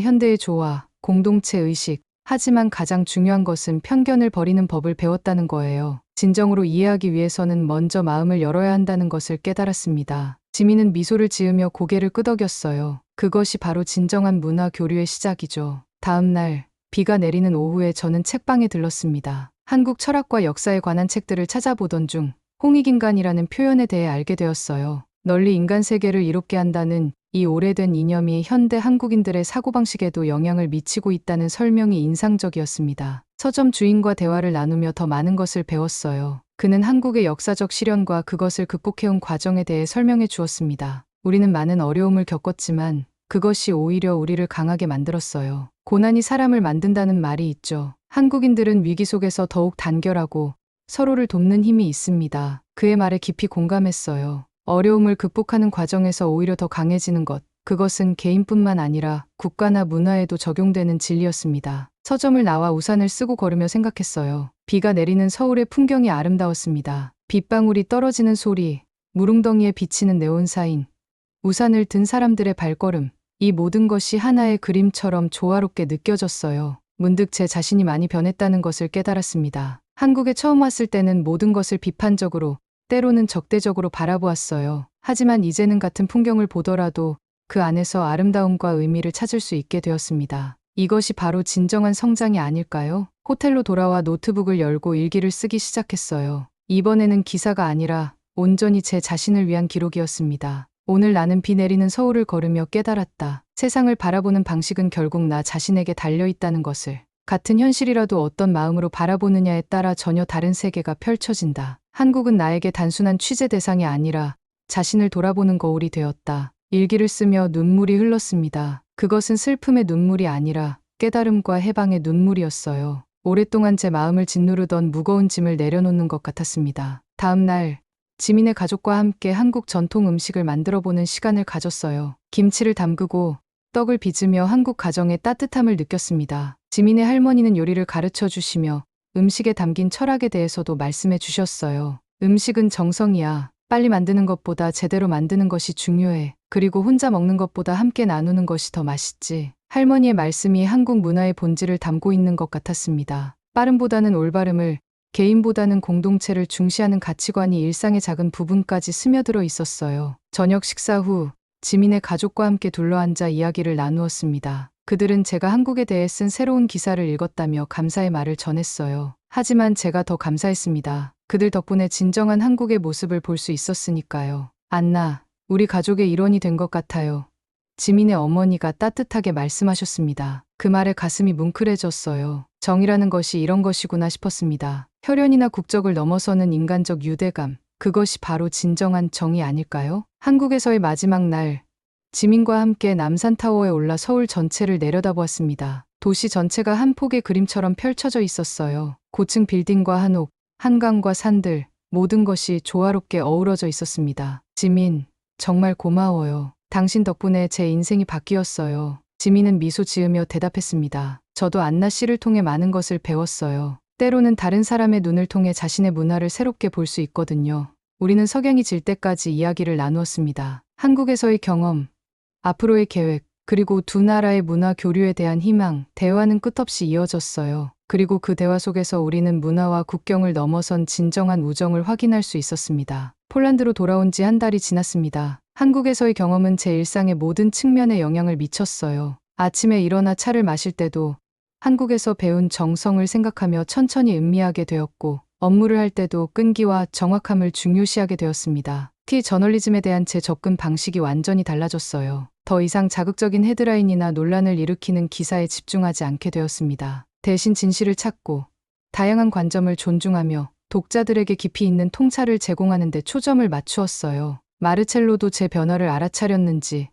현대의 조화, 공동체 의식. 하지만 가장 중요한 것은 편견을 버리는 법을 배웠다는 거예요. 진정으로 이해하기 위해서는 먼저 마음을 열어야 한다는 것을 깨달았습니다. 지민은 미소를 지으며 고개를 끄덕였어요. 그것이 바로 진정한 문화 교류의 시작이죠. 다음 날 비가 내리는 오후에 저는 책방에 들렀습니다. 한국 철학과 역사에 관한 책들을 찾아보던 중 홍익인간이라는 표현에 대해 알게 되었어요. 널리 인간 세계를 이롭게 한다는 이 오래된 이념이 현대 한국인들의 사고방식에도 영향을 미치고 있다는 설명이 인상적이었습니다. 서점 주인과 대화를 나누며 더 많은 것을 배웠어요. 그는 한국의 역사적 시련과 그것을 극복해온 과정에 대해 설명해 주었습니다. 우리는 많은 어려움을 겪었지만 그것이 오히려 우리를 강하게 만들었어요. 고난이 사람을 만든다는 말이 있죠. 한국인들은 위기 속에서 더욱 단결하고 서로를 돕는 힘이 있습니다. 그의 말에 깊이 공감했어요. 어려움을 극복하는 과정에서 오히려 더 강해지는 것, 그것은 개인뿐만 아니라 국가나 문화에도 적용되는 진리였습니다. 서점을 나와 우산을 쓰고 걸으며 생각했어요. 비가 내리는 서울의 풍경이 아름다웠습니다. 빗방울이 떨어지는 소리, 물웅덩이에 비치는 네온사인, 우산을 든 사람들의 발걸음, 이 모든 것이 하나의 그림처럼 조화롭게 느껴졌어요. 문득 제 자신이 많이 변했다는 것을 깨달았습니다. 한국에 처음 왔을 때는 모든 것을 비판적으로, 때로는 적대적으로 바라보았어요. 하지만 이제는 같은 풍경을 보더라도 그 안에서 아름다움과 의미를 찾을 수 있게 되었습니다. 이것이 바로 진정한 성장이 아닐까요? 호텔로 돌아와 노트북을 열고 일기를 쓰기 시작했어요. 이번에는 기사가 아니라 온전히 제 자신을 위한 기록이었습니다. 오늘 나는 비 내리는 서울을 걸으며 깨달았다. 세상을 바라보는 방식은 결국 나 자신에게 달려있다는 것을. 같은 현실이라도 어떤 마음으로 바라보느냐에 따라 전혀 다른 세계가 펼쳐진다. 한국은 나에게 단순한 취재 대상이 아니라 자신을 돌아보는 거울이 되었다. 일기를 쓰며 눈물이 흘렀습니다. 그것은 슬픔의 눈물이 아니라 깨달음과 해방의 눈물이었어요. 오랫동안 제 마음을 짓누르던 무거운 짐을 내려놓는 것 같았습니다. 다음 날 지민의 가족과 함께 한국 전통 음식을 만들어보는 시간을 가졌어요. 김치를 담그고 떡을 빚으며 한국 가정의 따뜻함을 느꼈습니다. 지민의 할머니는 요리를 가르쳐 주시며 음식에 담긴 철학에 대해서도 말씀해 주셨어요. 음식은 정성이야. 빨리 만드는 것보다 제대로 만드는 것이 중요해. 그리고 혼자 먹는 것보다 함께 나누는 것이 더 맛있지. 할머니의 말씀이 한국 문화의 본질을 담고 있는 것 같았습니다. 빠름보다는 올바름을, 개인보다는 공동체를 중시하는 가치관이 일상의 작은 부분까지 스며들어 있었어요. 저녁 식사 후 지민의 가족과 함께 둘러앉아 이야기를 나누었습니다. 그들은 제가 한국에 대해 쓴 새로운 기사를 읽었다며 감사의 말을 전했어요. 하지만 제가 더 감사했습니다. 그들 덕분에 진정한 한국의 모습을 볼 수 있었으니까요. 안나, 우리 가족의 일원이 된 것 같아요. 지민의 어머니가 따뜻하게 말씀하셨습니다. 그 말에 가슴이 뭉클해졌어요. 정이라는 것이 이런 것이구나 싶었습니다. 혈연이나 국적을 넘어서는 인간적 유대감, 그것이 바로 진정한 정이 아닐까요? 한국에서의 마지막 날, 지민과 함께 남산타워에 올라 서울 전체를 내려다보았습니다. 도시 전체가 한 폭의 그림처럼 펼쳐져 있었어요. 고층 빌딩과 한옥, 한강과 산들, 모든 것이 조화롭게 어우러져 있었습니다. 지민, 정말 고마워요. 당신 덕분에 제 인생이 바뀌었어요. 지민은 미소 지으며 대답했습니다. 저도 안나 씨를 통해 많은 것을 배웠어요. 때로는 다른 사람의 눈을 통해 자신의 문화를 새롭게 볼 수 있거든요. 우리는 석양이 질 때까지 이야기를 나누었습니다. 한국에서의 경험, 앞으로의 계획, 그리고 두 나라의 문화 교류에 대한 희망, 대화는 끝없이 이어졌어요. 그리고 그 대화 속에서 우리는 문화와 국경을 넘어선 진정한 우정을 확인할 수 있었습니다. 폴란드로 돌아온 지 한 달이 지났습니다. 한국에서의 경험은 제 일상의 모든 측면에 영향을 미쳤어요. 아침에 일어나 차를 마실 때도 한국에서 배운 정성을 생각하며 천천히 음미하게 되었고, 업무를 할 때도 끈기와 정확함을 중요시하게 되었습니다. 특히 저널리즘에 대한 제 접근 방식이 완전히 달라졌어요. 더 이상 자극적인 헤드라인이나 논란을 일으키는 기사에 집중하지 않게 되었습니다. 대신 진실을 찾고 다양한 관점을 존중하며 독자들에게 깊이 있는 통찰을 제공하는 데 초점을 맞추었어요. 마르첼로도 제 변화를 알아차렸는지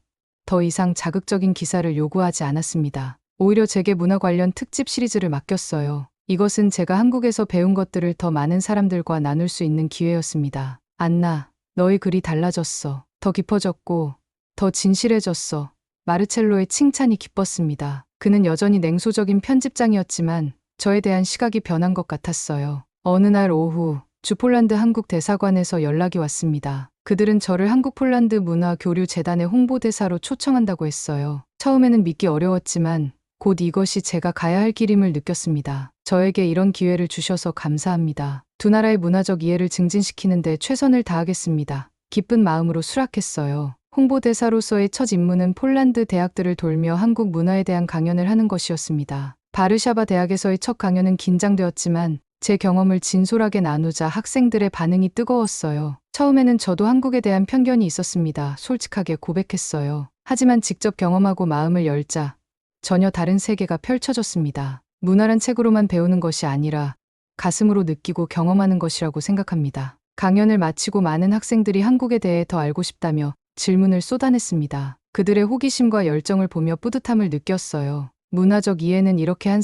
더 이상 자극적인 기사를 요구하지 않았습니다. 오히려 제게 문화 관련 특집 시리즈를 맡겼어요. 이것은 제가 한국에서 배운 것들을 더 많은 사람들과 나눌 수 있는 기회였습니다. 안나, 너의 글이 달라졌어. 더 깊어졌고 더 진실해졌어. 마르첼로의 칭찬이 기뻤습니다. 그는 여전히 냉소적인 편집장이었지만 저에 대한 시각이 변한 것 같았어요. 어느 날 오후 주폴란드 한국 대사관에서 연락이 왔습니다. 그들은 저를 한국-폴란드 문화교류재단의 홍보대사로 초청한다고 했어요. 처음에는 믿기 어려웠지만 곧 이것이 제가 가야 할 길임을 느꼈습니다. 저에게 이런 기회를 주셔서 감사합니다. 두 나라의 문화적 이해를 증진시키는 데 최선을 다하겠습니다. 기쁜 마음으로 수락했어요. 홍보대사로서의 첫 임무는 폴란드 대학들을 돌며 한국 문화에 대한 강연을 하는 것이었습니다. 바르샤바 대학에서의 첫 강연은 긴장되었지만 제 경험을 진솔하게 나누자 학생들의 반응이 뜨거웠어요. 처음에는 저도 한국에 대한 편견이 있었습니다. 솔직하게 고백했어요. 하지만 직접 경험하고 마음을 열자 전혀 다른 세계가 펼쳐졌습니다. 문화란 책으로만 배우는 것이 아니라 가슴으로 느끼고 경험하는 것이라고 생각합니다. 강연을 마치고 많은 학생들이 한국에 대해 더 알고 싶다며 질문을 쏟아냈습니다. 그들의 호기심과 열정을 보며 뿌듯함을 느꼈어요. 문화적 이해는 이렇게 한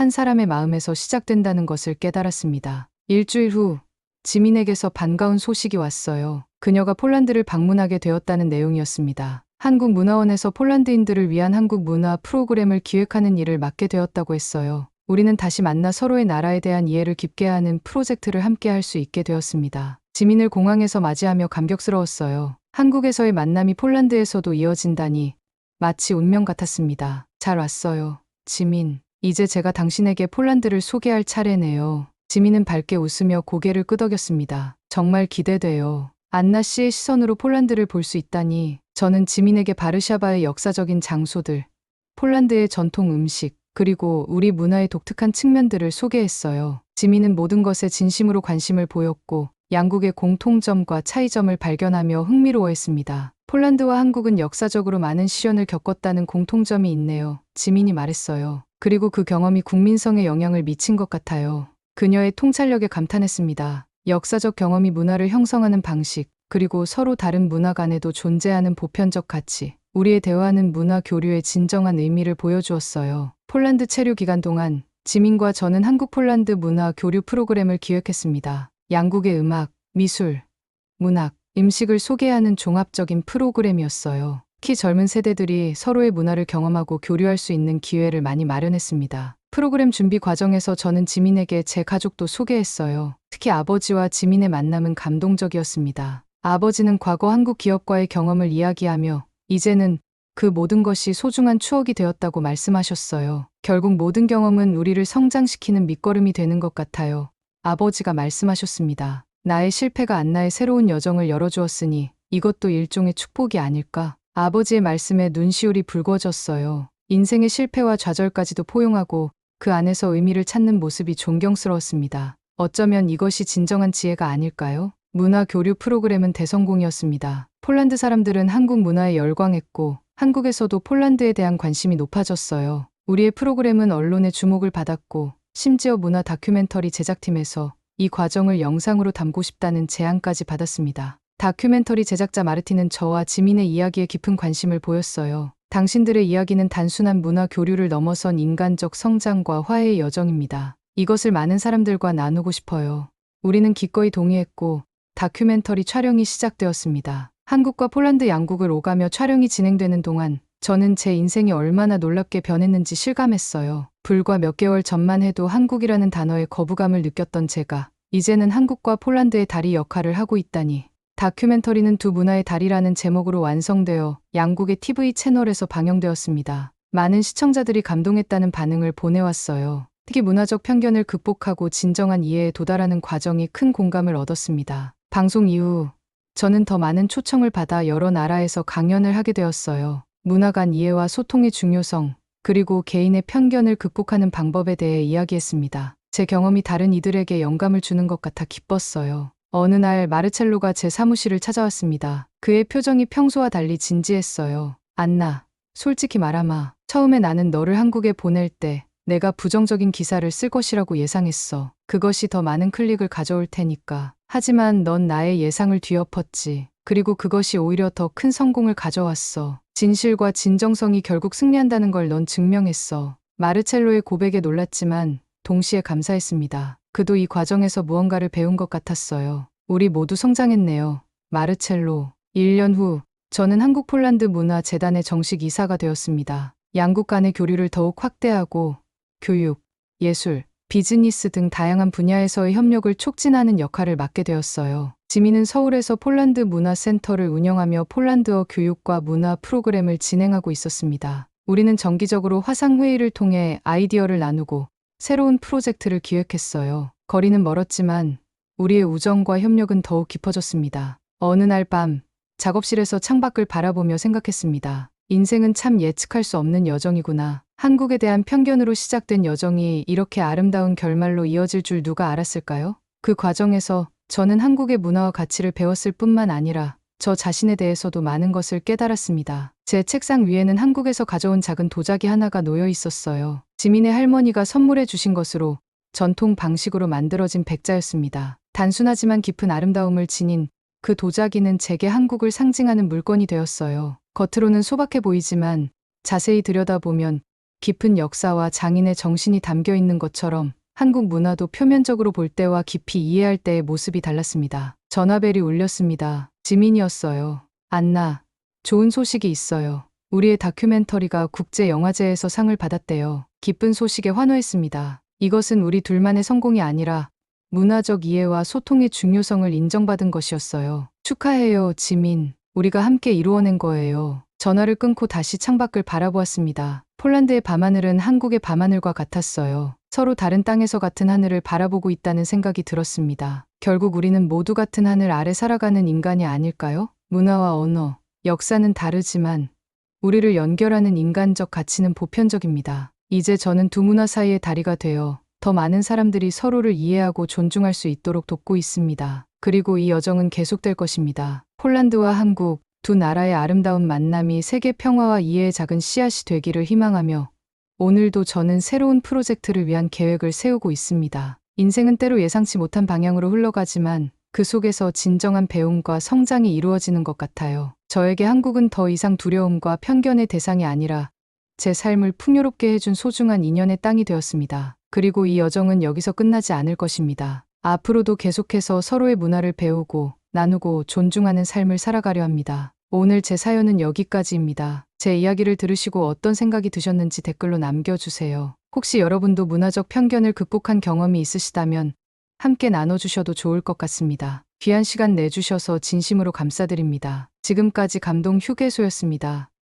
사람의 마음에서 시작된다는 것을 깨달았습니다. 일주일 후 지민에게서 반가운 소식이 왔어요. 그녀가 폴란드를 방문하게 되었다는 내용이었습니다. 한국문화원에서 폴란드인들을 위한 한국 문화 프로그램을 기획하는 일을 맡게 되었다고 했어요. 우리는 다시 만나 서로의 나라에 대한 이해를 깊게 하는 프로젝트를 함께 할 수 있게 되었습니다. 지민을 공항에서 맞이하며 감격스러웠어요. 한국에서의 만남이 폴란드에서도 이어진다니 마치 운명 같았습니다. 잘 왔어요, 지민. 이제 제가 당신에게 폴란드를 소개할 차례네요. 지민은 밝게 웃으며 고개를 끄덕였습니다. 정말 기대돼요. 안나 씨의 시선으로 폴란드를 볼 수 있다니. 저는 지민에게 바르샤바의 역사적인 장소들, 폴란드의 전통 음식, 그리고 우리 문화의 독특한 측면들을 소개했어요. 지민은 모든 것에 진심으로 관심을 보였고 양국의 공통점과 차이점을 발견하며 흥미로워했습니다. 폴란드와 한국은 역사적으로 많은 시련을 겪었다는 공통점이 있네요. 지민이 말했어요. 그리고 그 경험이 국민성에 영향을 미친 것 같아요. 그녀의 통찰력에 감탄했습니다. 역사적 경험이 문화를 형성하는 방식, 그리고 서로 다른 문화 간에도 존재하는 보편적 가치, 우리의 대화는 문화 교류의 진정한 의미를 보여주었어요. 폴란드 체류 기간 동안 지민과 저는 한국 폴란드 문화 교류 프로그램을 기획했습니다. 양국의 음악, 미술, 문학, 음식을 소개하는 종합적인 프로그램이었어요. 특히 젊은 세대들이 서로의 문화를 경험하고 교류할 수 있는 기회를 많이 마련했습니다. 프로그램 준비 과정에서 저는 지민에게 제 가족도 소개했어요. 특히 아버지와 지민의 만남은 감동적이었습니다. 아버지는 과거 한국 기업과의 경험을 이야기하며 이제는 그 모든 것이 소중한 추억이 되었다고 말씀하셨어요. 결국 모든 경험은 우리를 성장시키는 밑거름이 되는 것 같아요. 아버지가 말씀하셨습니다. 나의 실패가 안나의 새로운 여정을 열어주었으니 이것도 일종의 축복이 아닐까? 아버지의 말씀에 눈시울이 붉어졌어요. 인생의 실패와 좌절까지도 포용하고 그 안에서 의미를 찾는 모습이 존경스러웠습니다. 어쩌면 이것이 진정한 지혜가 아닐까요? 문화 교류 프로그램은 대성공이었습니다. 폴란드 사람들은 한국 문화에 열광했고 한국에서도 폴란드에 대한 관심이 높아졌어요. 우리의 프로그램은 언론의 주목을 받았고 심지어 문화 다큐멘터리 제작팀에서 이 과정을 영상으로 담고 싶다는 제안까지 받았습니다. 다큐멘터리 제작자 마르틴은 저와 지민의 이야기에 깊은 관심을 보였어요. 당신들의 이야기는 단순한 문화 교류를 넘어선 인간적 성장과 화해의 여정입니다. 이것을 많은 사람들과 나누고 싶어요. 우리는 기꺼이 동의했고 다큐멘터리 촬영이 시작되었습니다. 한국과 폴란드 양국을 오가며 촬영이 진행되는 동안 저는 제 인생이 얼마나 놀랍게 변했는지 실감했어요. 불과 몇 개월 전만 해도 한국이라는 단어에 거부감을 느꼈던 제가 이제는 한국과 폴란드의 다리 역할을 하고 있다니. 다큐멘터리는 두 문화의 다리라는 제목으로 완성되어 양국의 TV 채널에서 방영되었습니다. 많은 시청자들이 감동했다는 반응을 보내왔어요. 특히 문화적 편견을 극복하고 진정한 이해에 도달하는 과정이 큰 공감을 얻었습니다. 방송 이후 저는 더 많은 초청을 받아 여러 나라에서 강연을 하게 되었어요. 문화 간 이해와 소통의 중요성, 그리고 개인의 편견을 극복하는 방법에 대해 이야기했습니다. 제 경험이 다른 이들에게 영감을 주는 것 같아 기뻤어요. 어느 날 마르첼로가 제 사무실을 찾아왔습니다. 그의 표정이 평소와 달리 진지했어요. 안나, 솔직히 말하마. 처음에 나는 너를 한국에 보낼 때 내가 부정적인 기사를 쓸 것이라고 예상했어. 그것이 더 많은 클릭을 가져올 테니까. 하지만 넌 나의 예상을 뒤엎었지. 그리고 그것이 오히려 더 큰 성공을 가져왔어. 진실과 진정성이 결국 승리한다는 걸 넌 증명했어. 마르첼로의 고백에 놀랐지만 동시에 감사했습니다. 그도 이 과정에서 무언가를 배운 것 같았어요. 우리 모두 성장했네요. 마르첼로. 1년 후 저는 한국 폴란드 문화재단의 정식 이사가 되었습니다. 양국 간의 교류를 더욱 확대하고 교육, 예술, 비즈니스 등 다양한 분야에서의 협력을 촉진하는 역할을 맡게 되었어요. 지민은 서울에서 폴란드 문화센터를 운영하며 폴란드어 교육과 문화 프로그램을 진행하고 있었습니다. 우리는 정기적으로 화상회의를 통해 아이디어를 나누고 새로운 프로젝트를 기획했어요. 거리는 멀었지만 우리의 우정과 협력은 더욱 깊어졌습니다. 어느 날 밤 작업실에서 창밖을 바라보며 생각했습니다. 인생은 참 예측할 수 없는 여정이구나. 한국에 대한 편견으로 시작된 여정이 이렇게 아름다운 결말로 이어질 줄 누가 알았을까요? 그 과정에서 저는 한국의 문화와 가치를 배웠을 뿐만 아니라 저 자신에 대해서도 많은 것을 깨달았습니다. 제 책상 위에는 한국에서 가져온 작은 도자기 하나가 놓여 있었어요. 지민의 할머니가 선물해 주신 것으로 전통 방식으로 만들어진 백자였습니다. 단순하지만 깊은 아름다움을 지닌 그 도자기는 제게 한국을 상징하는 물건이 되었어요. 겉으로는 소박해 보이지만 자세히 들여다보면 깊은 역사와 장인의 정신이 담겨 있는 것처럼 한국 문화도 표면적으로 볼 때와 깊이 이해할 때의 모습이 달랐습니다. 전화벨이 울렸습니다. 지민이었어요. 안나, 좋은 소식이 있어요. 우리의 다큐멘터리가 국제영화제에서 상을 받았대요. 기쁜 소식에 환호했습니다. 이것은 우리 둘만의 성공이 아니라 문화적 이해와 소통의 중요성을 인정받은 것이었어요. 축하해요, 지민. 우리가 함께 이루어낸 거예요. 전화를 끊고 다시 창밖을 바라보았습니다. 폴란드의 밤하늘은 한국의 밤하늘과 같았어요. 서로 다른 땅에서 같은 하늘을 바라보고 있다는 생각이 들었습니다. 결국 우리는 모두 같은 하늘 아래 살아가는 인간이 아닐까요? 문화와 언어, 역사는 다르지만 우리를 연결하는 인간적 가치는 보편적입니다. 이제 저는 두 문화 사이의 다리가 되어 더 많은 사람들이 서로를 이해하고 존중할 수 있도록 돕고 있습니다. 그리고 이 여정은 계속될 것입니다. 폴란드와 한국, 두 나라의 아름다운 만남이 세계 평화와 이해의 작은 씨앗이 되기를 희망하며 오늘도 저는 새로운 프로젝트를 위한 계획을 세우고 있습니다. 인생은 때로 예상치 못한 방향으로 흘러가지만 그 속에서 진정한 배움과 성장이 이루어지는 것 같아요. 저에게 한국은 더 이상 두려움과 편견의 대상이 아니라 제 삶을 풍요롭게 해준 소중한 인연의 땅이 되었습니다. 그리고 이 여정은 여기서 끝나지 않을 것입니다. 앞으로도 계속해서 서로의 문화를 배우고 나누고 존중하는 삶을 살아가려 합니다. 오늘 제 사연은 여기까지입니다. 제 이야기를 들으시고 어떤 생각이 드셨는지 댓글로 남겨주세요. 혹시 여러분도 문화적 편견을 극복한 경험이 있으시다면 함께 나눠주셔도 좋을 것 같습니다. 귀한 시간 내주셔서 진심으로 감사드립니다. 지금까지 감동 휴게소였습니다.